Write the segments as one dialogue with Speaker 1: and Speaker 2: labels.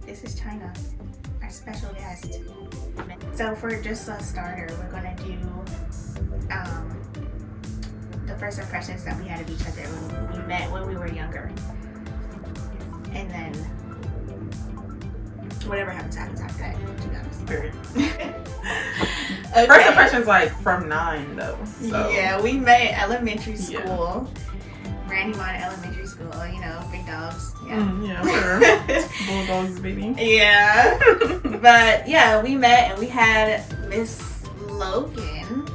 Speaker 1: This is China, our special guest. So for just a starter, we're gonna do the first impressions that we had of each other when we met when we were younger, and then whatever happens after that. To be honest.
Speaker 2: Period.
Speaker 1: Okay.
Speaker 2: First impressions like from 9 though. So.
Speaker 1: Yeah, we met in elementary school. Brandywine Elementary School, you know, big dogs. Yeah,
Speaker 2: Yeah, sure. Bulldogs, baby.
Speaker 1: Yeah. But yeah, we met and we had Miss Logan.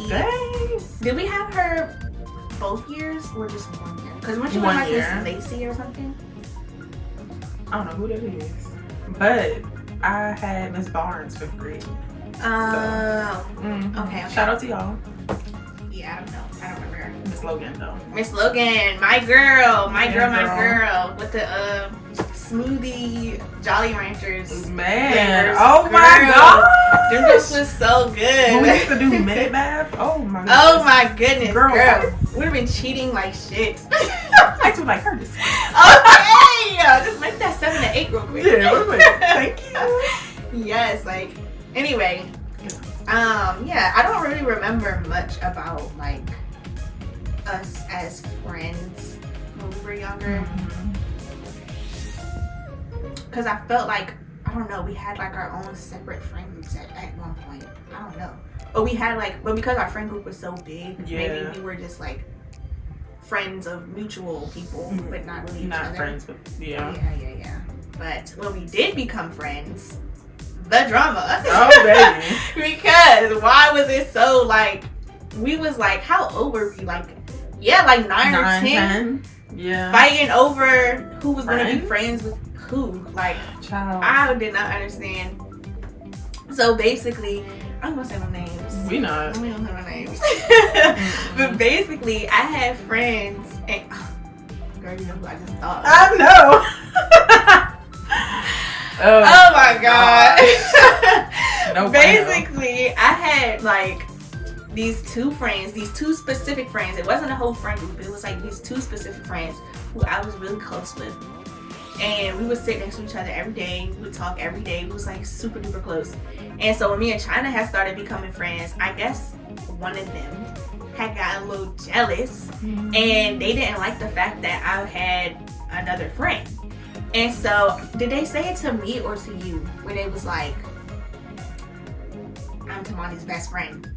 Speaker 2: Dang.
Speaker 1: Did we have her both years or just 1 year? Because weren't you
Speaker 2: One
Speaker 1: with like
Speaker 2: year.
Speaker 1: Miss Lacey or something?
Speaker 2: I don't know who that is. But I had Miss Barnes 5th grade.
Speaker 1: Okay.
Speaker 2: Shout out to y'all.
Speaker 1: Yeah, I don't know. I don't remember her.
Speaker 2: Miss Logan though.
Speaker 1: Miss Logan, my girl,
Speaker 2: Yeah,
Speaker 1: my girl, with the smoothie Jolly Ranchers.
Speaker 2: Man,
Speaker 1: flavors.
Speaker 2: oh
Speaker 1: Girl,
Speaker 2: my god.
Speaker 1: them just was so good.
Speaker 2: When we used to do minute bath. Oh my god.
Speaker 1: Oh my goodness, girl.
Speaker 2: Girl.
Speaker 1: We'd have been cheating like shit.
Speaker 2: I do like her this.
Speaker 1: Okay, just make that 7 to 8 real quick.
Speaker 2: Yeah, we're like, thank you.
Speaker 1: Yes, like, anyway, yeah, I don't really remember much about like us as friends when we were younger, because I felt like, I don't know, we had like our own separate friends at one point. I don't know, but we had like, but because our friend group was so big, maybe we were just like friends of mutual people, but not really each other.
Speaker 2: Friends, but yeah.
Speaker 1: But when we did become friends, the drama.
Speaker 2: Oh baby.
Speaker 1: Because why was it so like, we was like, how old were we? Like, yeah, like 9 or 10.
Speaker 2: Yeah.
Speaker 1: Fighting over who was gonna be friends with who. Like,
Speaker 2: child.
Speaker 1: I did not understand. So basically, I'm gonna say no names.
Speaker 2: We not.
Speaker 1: We don't have no names. But basically, I had friends and girl, you know who I just thought.
Speaker 2: I know.
Speaker 1: Oh my god.
Speaker 2: No,
Speaker 1: basically, I had like these two friends, these two specific friends. It wasn't a whole friend group. It was like these two specific friends who I was really close with. And we would sit next to each other every day. We would talk every day. We was like super duper close. And so when me and China had started becoming friends, I guess one of them had gotten a little jealous. And they didn't like the fact that I had another friend. And so, did they say it to me or to you? When it was like, I'm Tamani's best friend.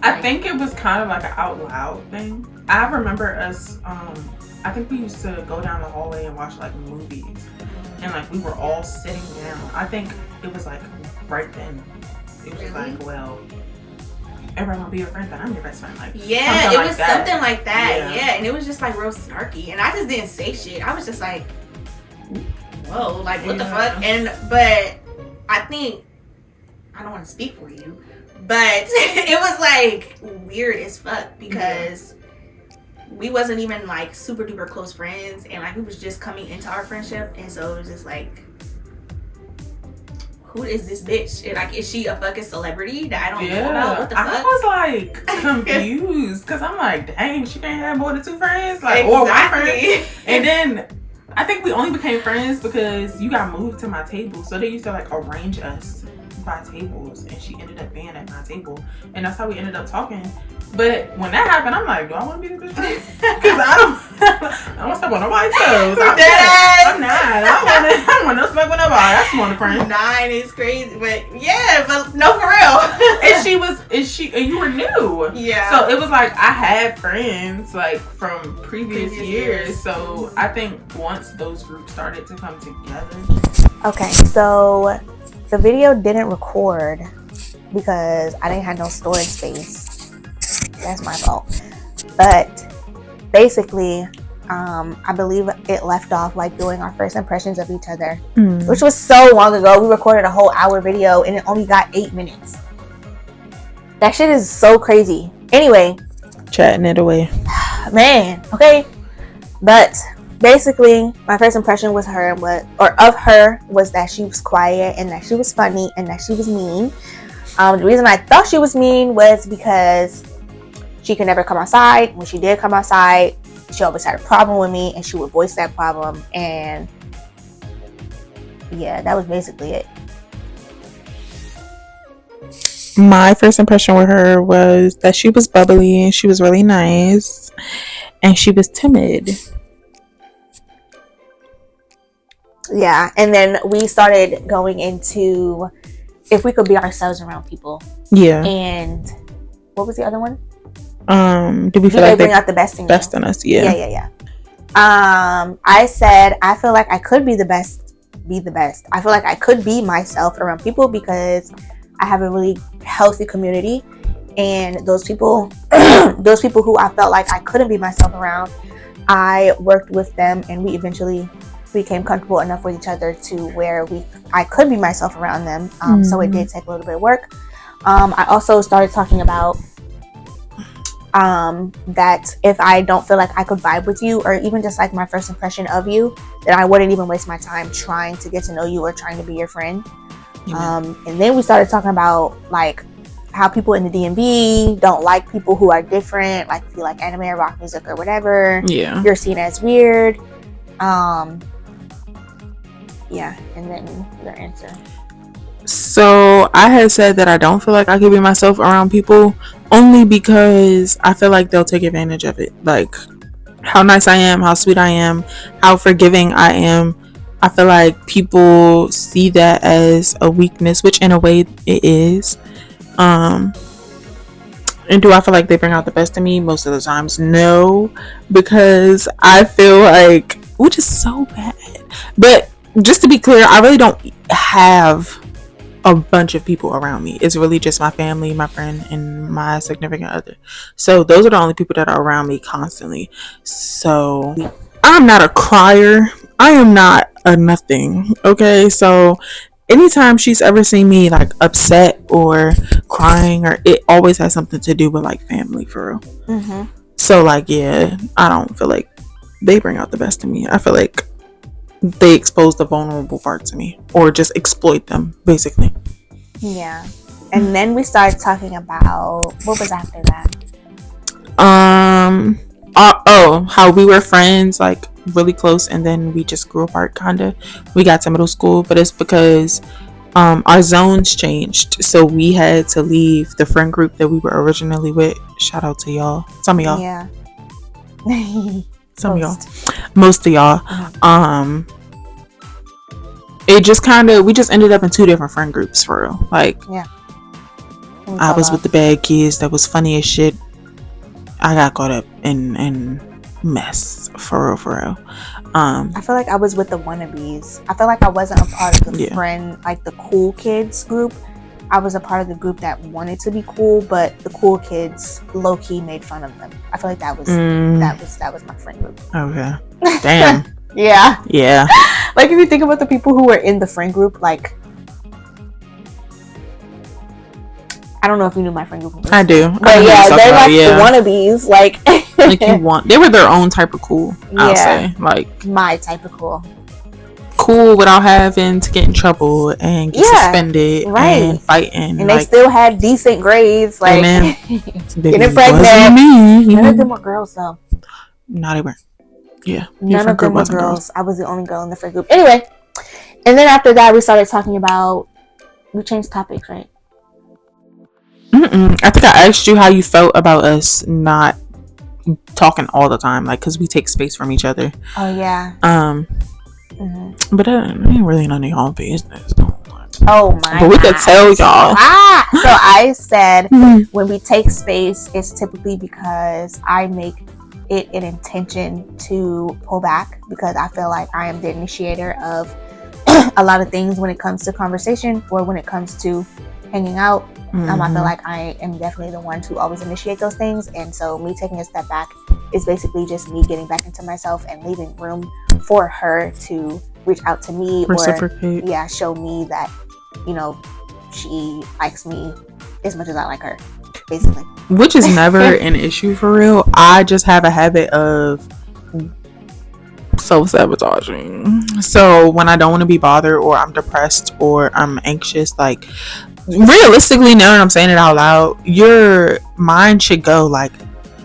Speaker 2: I think it was kind of like an out loud thing. I remember us, I think we used to go down the hallway and watch like movies. And like we were all sitting down. I think it was like right then. It was like, well, everyone will be your friend, but I'm your best friend. Like,
Speaker 1: yeah, it was
Speaker 2: like
Speaker 1: something like that. Yeah, and it was just like real snarky. And I just didn't say shit. I was just like, whoa, like what the fuck? And but I think, I don't want to speak for you, but it was like weird as fuck because we wasn't even like super duper close friends, and like we was just coming into our friendship, and so it was just like, who is this bitch? And like, is she a fucking celebrity that I don't know about? What the fuck?
Speaker 2: I was like confused because I'm like, dang, she can't have more than 2 friends, like
Speaker 1: exactly.
Speaker 2: or one friend. And then I think we only became friends because you got moved to my table, so they used to like arrange us by tables, and she ended up being at my table, and that's how we ended up talking. But when that happened, I'm like, do I want to be this bitch? Because I don't want to step on nobody's toes. I'm not. I don't want no smoke with nobody. I just want a friend.
Speaker 1: 9 is crazy, but yeah, but no, for real.
Speaker 2: And you were new.
Speaker 1: Yeah.
Speaker 2: So it was like I had friends like from previous years. So I think once those groups started to come together.
Speaker 3: Okay, so the video didn't record because I didn't have no storage space. That's my fault. But basically, I believe it left off like doing our first impressions of each other, which was so long ago. We recorded a whole hour video and it only got 8 minutes. That shit is so crazy. Anyway,
Speaker 2: Chatting it away.
Speaker 3: man, okay. But basically, my first impression was of her was that she was quiet and that she was funny and that she was mean. The reason I thought she was mean was because she could never come outside. When she did come outside, she always had a problem with me, and she would voice that problem. And yeah, that was basically it.
Speaker 2: My first impression with her was that she was bubbly and she was really nice and she was timid.
Speaker 3: Yeah, and then we started going into if we could be ourselves around people.
Speaker 2: Yeah.
Speaker 3: And what was the other one?
Speaker 2: Do we feel like
Speaker 3: they bring out the best in
Speaker 2: us? Yeah.
Speaker 3: Yeah. I said I feel like I could be the best. I feel like I could be myself around people because I have a really healthy community, and those people who I felt like I couldn't be myself around, I worked with them, and we eventually became comfortable enough with each other to where I could be myself around them. So it did take a little bit of work. I also started talking about that if I don't feel like I could vibe with you, or even just like my first impression of you, that I wouldn't even waste my time trying to get to know you or trying to be your friend. And then we started talking about like how people in the DMV don't like people who are different, like if you like anime or rock music or whatever, you're seen as weird. Yeah, and then your answer.
Speaker 2: So I had said that I don't feel like I could be myself around people, only because I feel like they'll take advantage of it. Like how nice I am, how sweet I am, how forgiving I am. I feel like people see that as a weakness, which in a way it is. And do I feel like they bring out the best in me? Most of the times, no, because I feel like, which is so bad. But just to be clear, I really don't have a bunch of people around me. It's really just my family, my friend, and my significant other. So those are the only people that are around me constantly. So I'm not a crier. I am not a nothing. Okay, so anytime she's ever seen me like upset or crying, or it always has something to do with like family, for real. So like, yeah, I don't feel like they bring out the best in me. I feel like they expose the vulnerable parts of me, or just exploit them, basically.
Speaker 3: Yeah. And then we started talking about, what was after that?
Speaker 2: How we were friends, like really close, and then we just grew apart, kinda. We got to middle school, but it's because our zones changed, so we had to leave the friend group that we were originally with. Shout out to y'all. Some of y'all.
Speaker 3: Yeah.
Speaker 2: Some of y'all. Most of y'all. It just we just ended up in two different friend groups, for real. Like,
Speaker 3: yeah.
Speaker 2: I was with the bad kids that was funny as shit. I got caught up in mess, for real.
Speaker 3: I feel like I was with the wannabes. I feel like I wasn't a part of the friend, like the cool kids group. I was a part of the group that wanted to be cool, but the cool kids low key made fun of them. I feel like that was my friend group.
Speaker 2: Okay. Damn.
Speaker 3: Yeah. Like if you think about the people who were in the friend group, like I don't know if you knew my friend group.
Speaker 2: I do.
Speaker 3: But yeah, they're like the wannabes. Like
Speaker 2: they were their own type of cool. I'll say, like
Speaker 3: my type of cool.
Speaker 2: Cool without having to get in trouble and get suspended and fighting.
Speaker 3: And they still had decent grades. Like getting pregnant. None of them were girls though.
Speaker 2: No, they weren't. Yeah.
Speaker 3: None of them were girls. I was the only girl in the friend group. Anyway, and then after that, we started talking about. We changed topics, right?
Speaker 2: I think I asked you how you felt about us not talking all the time, like because we take space from each other.
Speaker 3: Oh yeah.
Speaker 2: But that ain't really none of y'all business.
Speaker 3: Oh my!
Speaker 2: But we could tell y'all.
Speaker 3: So I said when we take space, it's typically because I make it an intention to pull back, because I feel like I am the initiator of a lot of things when it comes to conversation or when it comes to hanging out. I feel like I am definitely the one to always initiate those things, and so me taking a step back is basically just me getting back into myself and leaving room for her to reach out to me or show me that, you know, she likes me as much as I like her, basically.
Speaker 2: Which is never an issue, for real. I just have a habit of self-sabotaging. So when I don't want to be bothered, or I'm depressed, or I'm anxious, like realistically, now that I'm saying it out loud, your mind should go like,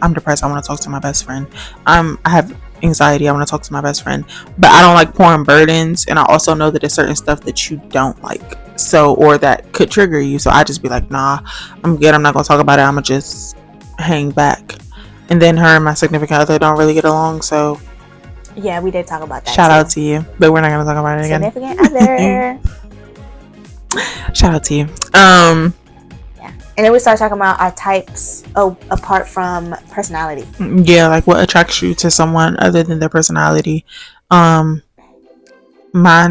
Speaker 2: I'm depressed, I want to talk to my best friend. I have anxiety, I want to talk to my best friend. But I don't like pouring burdens, and I also know that there's certain stuff that you don't like, so, or that could trigger you. So I just be like, nah, I'm good. I'm not gonna talk about it. I'm gonna just hang back. And then her and my significant other don't really get along, so
Speaker 3: Yeah, we did talk about that.
Speaker 2: shout out to you, but we're not gonna talk about it again.
Speaker 3: Significant other.
Speaker 2: Shout out to you.
Speaker 3: Yeah. And then we started talking about our types apart from personality.
Speaker 2: Yeah, like what attracts you to someone other than their personality. Mine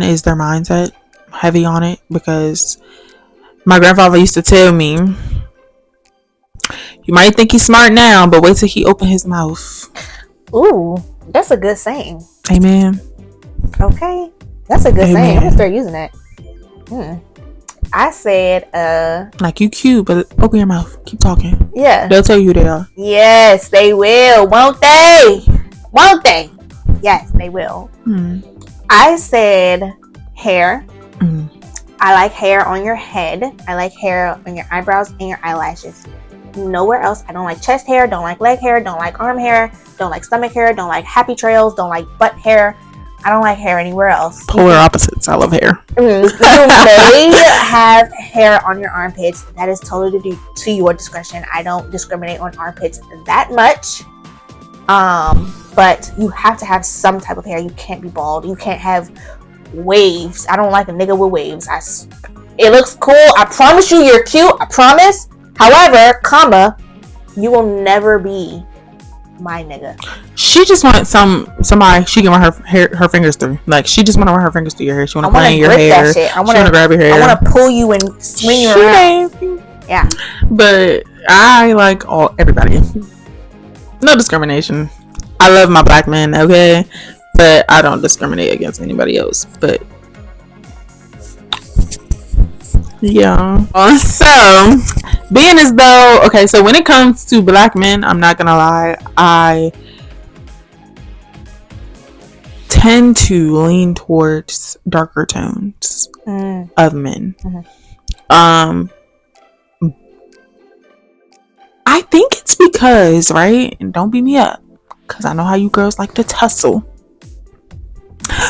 Speaker 2: is their mindset. Heavy on it, because my grandfather used to tell me, you might think he's smart now, but wait till he open his mouth.
Speaker 3: Ooh, that's a good saying.
Speaker 2: Amen.
Speaker 3: Okay, that's a good saying. I'm gonna start using that. I said,
Speaker 2: like, you cute, but open your mouth. Keep talking.
Speaker 3: Yeah.
Speaker 2: They'll tell you who they are.
Speaker 3: Yes, they will. Won't they? Won't they? Yes, they will. I said hair. I like hair on your head. I like hair on your eyebrows and your eyelashes. Nowhere else. I don't like chest hair. Don't like leg hair. Don't like arm hair. Don't like stomach hair. Don't like happy trails. Don't like butt hair. I don't like hair anywhere else.
Speaker 2: Polar opposites. I love hair.
Speaker 3: You may have hair on your armpits. That is totally to your discretion. I don't discriminate on armpits that much. But you have to have some type of hair. You can't be bald. You can't have waves. I don't like a nigga with waves. It looks cool. I promise you, you're cute. I promise. However, you will never be my nigga.
Speaker 2: She just wants somebody she can run her fingers through. Like, she just want to run her fingers through your hair. She want to play in your hair.
Speaker 3: I want to
Speaker 2: grab your hair.
Speaker 3: I want to pull you and swing you around. Yeah.
Speaker 2: But I like everybody. No discrimination. I love my black men, okay? But I don't discriminate against anybody else. But yeah. So, being as though, okay, so when it comes to black men, I'm not gonna lie, I tend to lean towards darker tones of men. I think it's because, right, and don't beat me up, because I know how you girls like to tussle,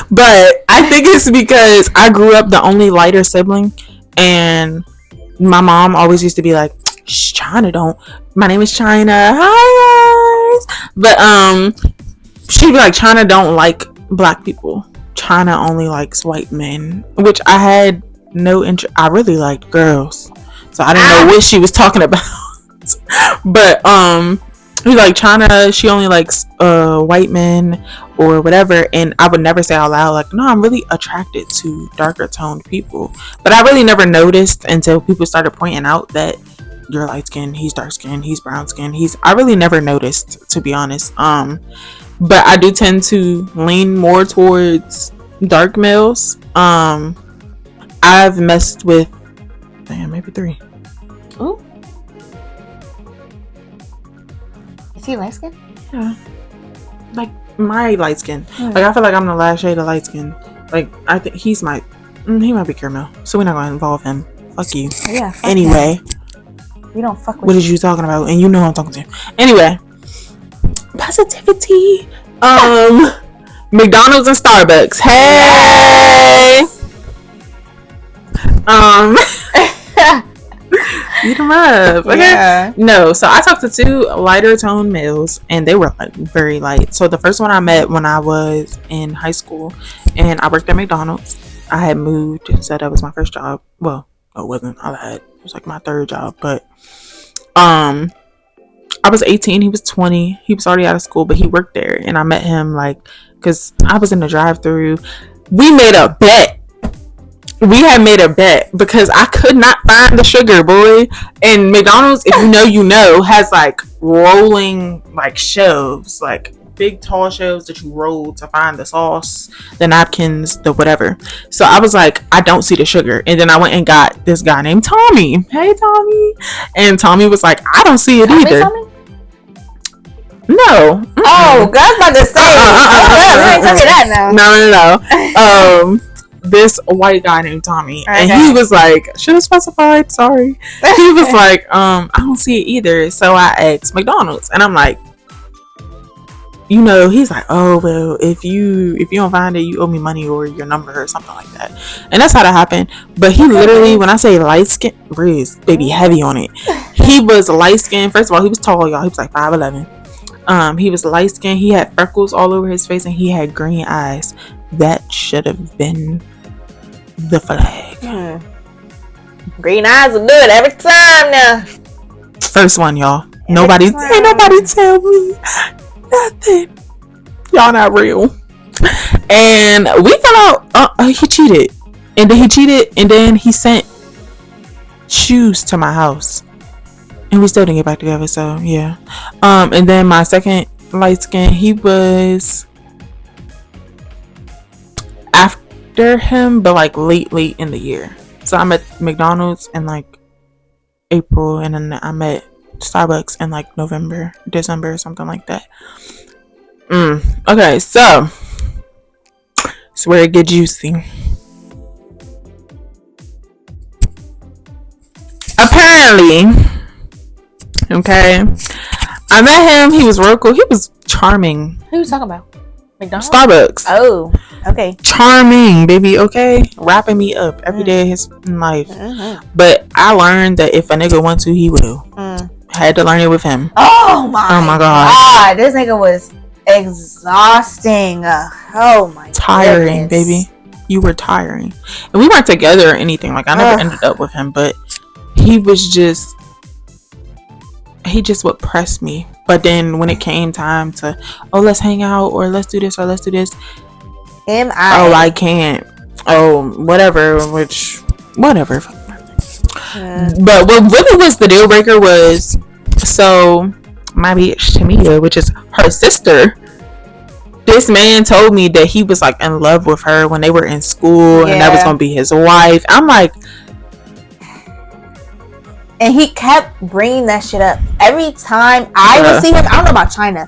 Speaker 2: but I think it's because I grew up the only lighter sibling, and my mom always used to be like, shh, China don't, my name is China, hi guys, but she'd be like, China don't like black people, China only likes white men, which I had no interest. I really liked girls, so I didn't know what she was talking about. But he's like, China, she only likes white men or whatever, and I would never say out loud like, no, I'm really attracted to darker toned people. But I really never noticed until people started pointing out that you're light skinned, he's dark skinned, he's brown skinned, I really never noticed, to be honest. But I do tend to lean more towards dark males. I've messed with maybe 3.
Speaker 3: Ooh. Is he light skin?
Speaker 2: Yeah. Like my light skin. Like, I feel like I'm the last shade of light skin. Like, I think he might be caramel. So we're not gonna involve him. Fuck you.
Speaker 3: Yeah. Fuck
Speaker 2: anyway.
Speaker 3: We don't fuck with
Speaker 2: what is you talking about? And you know I'm talking to you. Anyway. Positivity. McDonald's and Starbucks. Hey. Eat them up. Okay. Yeah. No, so I talked to 2 lighter toned males, and they were like very light. So the first one I met when I was in high school, and I worked at McDonald's. I had moved, so that was my first job. Well, it wasn't. It was like my 3rd job, but I was 18. He was 20. He was already out of school, but he worked there, and I met him like because I was in the drive-through. We made a bet. We had made a bet because I could not find the sugar, boy. And McDonald's, if you know, has like rolling like shelves, like big tall shelves that you roll to find the sauce, the napkins, the whatever. So I was like, I don't see the sugar. And then I went and got this guy named Tommy. Hey, Tommy. And Tommy was like, I don't see it either. Tommy? No. Mm-mm.
Speaker 3: Oh, God's about to say. You ain't tell me that now.
Speaker 2: No. This white guy named Tommy, and he was like, should have specified, sorry. He was like, I don't see it either. So I asked McDonald's, and I'm like, you know, he's like, oh well, if you don't find it, you owe me money or your number or something like that. And that's how that happened. But he literally, when I say light skin, Riz, baby, heavy on it. He was light skinned. First of all, he was tall, y'all. He was like 5'11". He was light skinned. He had freckles all over his face, and he had green eyes. That should have been the flag.
Speaker 3: Green eyes are good every time now.
Speaker 2: First one, y'all. Ain't nobody tell me nothing. Y'all not real. And we found out he cheated. And then he sent shoes to my house. And we still didn't get back together, so yeah. And then my second light skin, he was after him, but like late in the year. So I'm at McDonald's in like April, and then I'm at Starbucks in like November, December, or something like that. Okay, so it's where it gets juicy. Apparently, okay, I met him. He was real cool. He was charming.
Speaker 3: Who are you talking about? McDonald's?
Speaker 2: Starbucks.
Speaker 3: Oh, okay.
Speaker 2: Charming, baby. Okay, wrapping me up every day of his life. But I learned that if a nigga wants to, he will. Had to learn it with him.
Speaker 3: Oh my god, this nigga was exhausting. Oh my
Speaker 2: tiring,
Speaker 3: goodness.
Speaker 2: baby. You were tiring, and we weren't together or anything. Like I never ended up with him, but he just would press me. But then when it came time to, let's hang out or let's do this or let's do this, I can't. Whatever. Whatever. But what really was the deal breaker was, so my bitch Tamia, which is her sister, this man told me that he was like in love with her when they were in school, and that was gonna be his wife. I'm like,
Speaker 3: and he kept bringing that shit up every time I would see him. I don't know about China.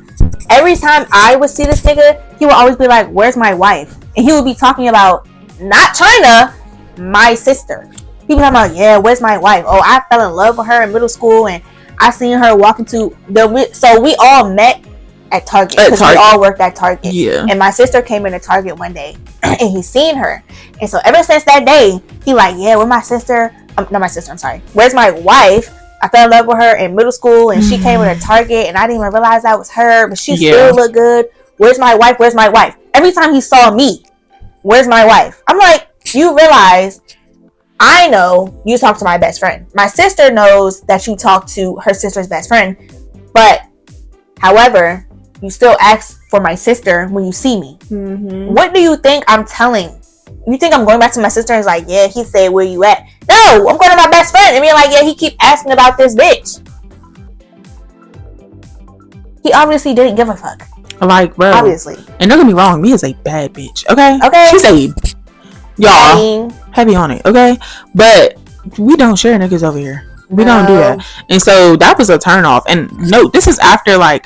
Speaker 3: Every time I would see this nigga, he would always be like, "Where's my wife?" And he would be talking about not China, my sister. He was talking about, "Yeah, where's my wife? Oh, I fell in love with her in middle school, and I seen her walking to the." So we all met at Target because we all worked at Target.
Speaker 2: Yeah.
Speaker 3: And my sister came into Target one day, and he seen her, and so ever since that day, he like, "Yeah, where's my sister? Not my sister. I'm sorry. Where's my wife? I fell in love with her in middle school, and she came into Target, and I didn't even realize that was her, but she still looked good. Where's my wife? Where's my wife?" Every time he saw me, "Where's my wife?" I'm like, you realize I know you talk to my best friend. My sister knows that you talk to her sister's best friend, but however, you still ask for my sister when you see me. What do you think I'm telling? You think I'm going back to my sister and it's like, "Yeah, he said, where you at?" No, I'm going to my best friend and being like, "Yeah, he keep asking about this bitch." He obviously didn't give a fuck.
Speaker 2: Like, bro.
Speaker 3: Obviously.
Speaker 2: And don't get me wrong, me is a bad bitch. Okay.
Speaker 3: Okay.
Speaker 2: She's y'all heavy on it. Okay. But we don't share niggas over here. We don't do that. And so that was a turn off. And no, this is after like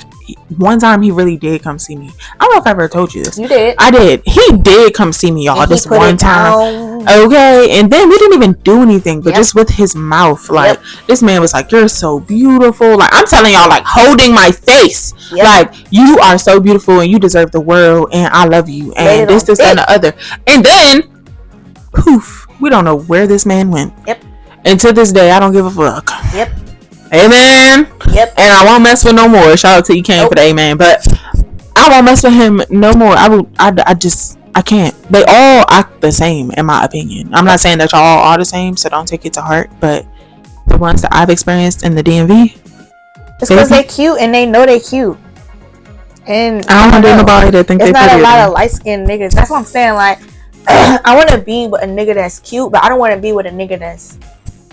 Speaker 2: one time he really did come see me. I don't know if I ever told you this.
Speaker 3: You did.
Speaker 2: I did. He did come see me, y'all, this one time. Okay. And then we didn't even do anything, but just with his mouth. Like, this man was like, "You're so beautiful." Like, I'm telling y'all, like, holding my face. Like, "You are so beautiful and you deserve the world and I love you." And this, and the other. And then, poof, we don't know where this man went. And to this day, I don't give a fuck. Amen. And I won't mess with no more. Shout out to you, Kane, for the amen. But I won't mess with him no more. I can't. They all act the same, in my opinion. I'm not saying that y'all are the same, so don't take it to heart. But the ones that I've experienced in the DMV,
Speaker 3: it's because they cute and they know they cute. And
Speaker 2: I don't know nobody that think
Speaker 3: it's
Speaker 2: they
Speaker 3: not a lot of light skinned niggas. That's what I'm saying. Like, I want to be with a nigga that's cute, but I don't want to be with a nigga that's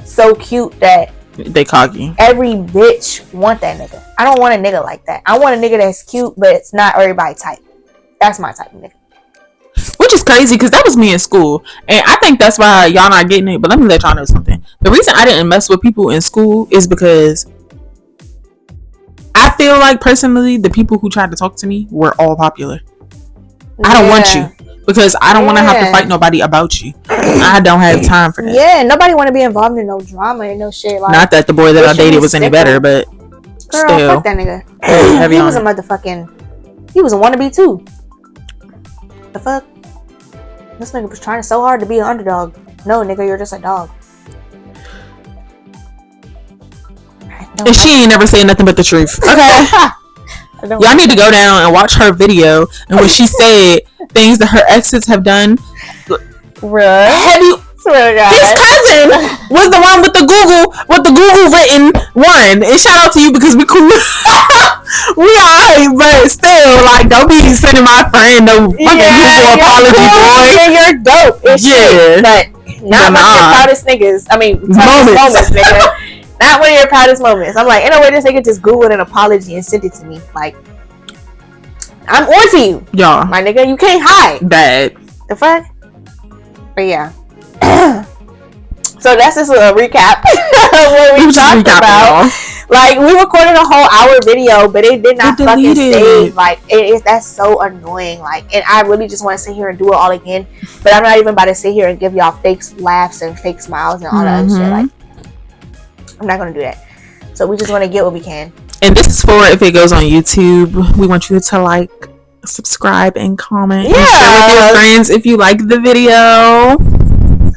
Speaker 3: so cute that
Speaker 2: they cocky.
Speaker 3: Every bitch want that nigga. I don't want a nigga like that. I want a nigga that's cute, but it's not everybody type. That's my type of nigga.
Speaker 2: Which is crazy because that was me in school. And I think that's why y'all not getting it. But let me let y'all know something. The reason I didn't mess with people in school is because I feel like personally the people who tried to talk to me were all popular. I don't want you. Because I don't want to have to fight nobody about you. I don't have time for that.
Speaker 3: Yeah, nobody want to be involved in no drama and no shit. Like,
Speaker 2: not that the boy that I dated was any better, but
Speaker 3: girl,
Speaker 2: still.
Speaker 3: fuck that nigga. He was a motherfucking He was a wannabe too. The fuck? This nigga was trying so hard to be an underdog. No, nigga, you're just a dog.
Speaker 2: And she ain't never saying nothing but the truth. Okay. Y'all need to go down and watch her video and when she said things that her exes have done. Have you? His cousin was the one with the Google written one. And shout out to you because we cool. We alright, but still, like, don't be sending my friend no fucking Google apology, boy.
Speaker 3: Yeah, you're dope. Shit, but not one of your proudest niggas. I mean, moments, nigga. Not one of your proudest moments. I'm like, in a way, this nigga just Googled an apology and sent it to me. Like, I'm on to you,
Speaker 2: y'all.
Speaker 3: My nigga, you can't hide.
Speaker 2: Bad.
Speaker 3: The fuck? But yeah. So that's just a recap of what we talked about. Like, we recorded a whole hour video, but it did not fucking save. Like, that's so annoying. Like, and I really just want to sit here and do it all again. But I'm not even about to sit here and give y'all fake laughs and fake smiles and all that other shit. Like, I'm not going to do that. So we just want to get what we can.
Speaker 2: And this is for if it goes on YouTube. We want you to like, subscribe, and comment.
Speaker 3: Yeah.
Speaker 2: And share with your friends if you like the video.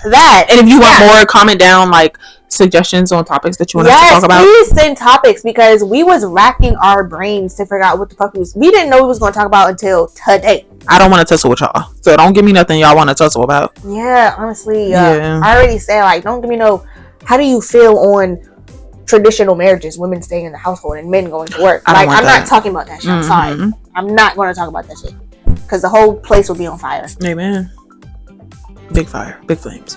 Speaker 3: That.
Speaker 2: And if you want more, comment down like suggestions on topics that you want us to talk about.
Speaker 3: Please send topics because we was racking our brains to figure out what the fuck we didn't know we was going to talk about until today.
Speaker 2: I don't want to tussle with y'all, so don't give me nothing y'all want to tussle about.
Speaker 3: Yeah, honestly, I already said, like, don't give me no. How do you feel on traditional marriages, women staying in the household and men going to work? Like, I'm not talking about that shit. I'm sorry, I'm not going to talk about that shit because the whole place will be on fire.
Speaker 2: Amen. Big fire, big flames.